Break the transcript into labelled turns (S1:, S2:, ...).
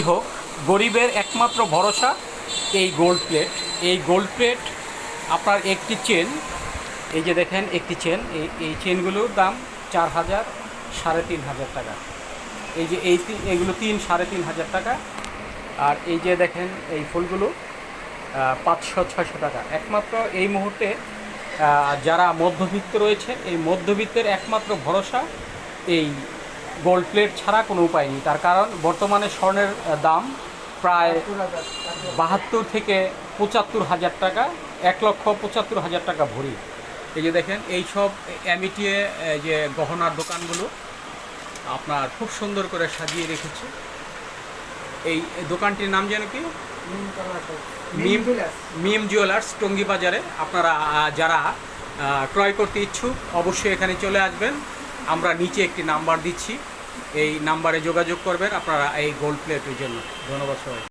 S1: হোক, গরিবের একমাত্র ভরসা এই গোল্ড প্লেট। এই গোল্ড প্লেট আপনার একটি চেন, এই যে দেখেন একটি চেন, এই চেনগুলোর দাম 4,000 3,500 টাকা। এই যে এইগুলো 3-3,500 টাকা। আর এই যে দেখেন এই ফুলগুলো 500-600 টাকা। একমাত্র এই মুহূর্তে যারা মধ্যবিত্ত রয়েছে, এই মধ্যবিত্তের একমাত্র ভরসা এই গোল্ড প্লেট ছাড়া কোনো উপায় নেই। তার কারণ বর্তমানে স্বর্ণের দাম প্রায় 72 থেকে 75,000 টাকা, 1,75,000 টাকা ভরি। এই যে দেখেন এই সব অ্যামিটিয়ে যে গহনার দোকানগুলো আপনার খুব সুন্দর করে সাজিয়ে রেখেছে। এই দোকানটির নাম যেন কি, মিম জুয়েলার্স, টঙ্গী বাজারে। আপনারা যারা ক্রয় করতে ইচ্ছুক অবশ্যই এখানে চলে আসবেন। আমরা নিচে একটি নাম্বার দিচ্ছি, এই নাম্বারে যোগাযোগ করবেন আপনারা এই গোল্ড প্লেটের জন্য। ধন্যবাদ সবাই।